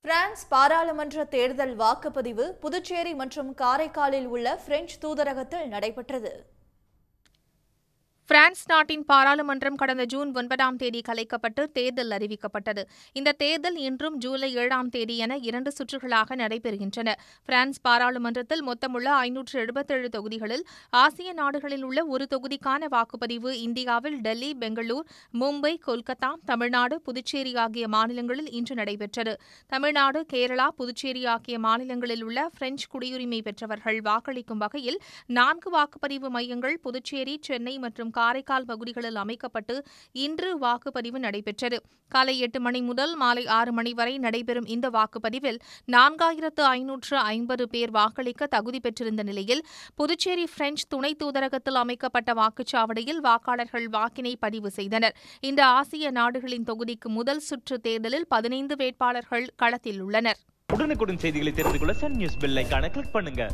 France பாராளுமன்ற தேர்தல் வாக்குப்பதிவு புதுச்சேரி மற்றும் காரைக்காலில் உள்ள பிரெஞ்சு தூதரகத்தில் நடைபெற்றது. பிரான்ஸ் நாட்டின் பாராளுமன்றம் கடந்த ஜூன் 9ஆம் தேதி கலைக்கப்பட்டு தேர்தல் அறிவிக்கப்பட்டது. இந்த தேர்தல் இன்றும் ஜூலை 7ஆம் தேதி என 2 சுற்றுகளாக நடைபெறுகின்றன. பிரான்ஸ் பாராளுமன்றத்தில் மொத்தமுள்ள 577 தொகுதிகளில் ஆசிய நாடுகளில் உள்ள ஒரு தொகுதிக்கான வாக்குப்பதிவு இந்தியாவில் டெல்லி, பெங்களூர், மும்பை, கொல்கத்தா, தமிழ்நாடு, புதுச்சேரி ஆகிய மாநிலங்களில் இன்று நடைபெற்றது. தமிழ்நாடு, கேரளா, புதுச்சேரி ஆகிய மாநிலங்களில் உள்ள பிரெஞ்சு குடியுரிமை பெற்றவர்கள் வாக்களிக்கும் வகையில் 4 வாக்குப்பதிவு மையங்கள் புதுச்சேரி, சென்னை மற்றும் காரைக்கால் பகுதிகளில் அமைக்கப்பட்டு இன்று வாக்குப்பதிவு நடைபெற்றது. காலை 8 மணி முதல் மாலை 6 மணி வரை நடைபெறும் இந்த வாக்குப்பதிவில் 4550 பேர் வாக்களிக்க தகுதி பெற்றிருந்த நிலையில் புதுச்சேரி பிரெஞ்சு துணை தூதரகத்தில் அமைக்கப்பட்ட வாக்குச்சாவடியில் வாக்காளர்கள் வாக்கினை பதிவு செய்தனர். இந்த ஆசிய நாடுகளின் தொகுதிக்கு முதல் சுற்று தேர்தலில் 15 வேட்பாளர்கள் களத்தில் உள்ளனர். உடனுக்குடன் செய்திகளை தெரிந்து கொள்ள சன் நியூஸ் பெல் ஐகானை கிளிக் பண்ணுங்க.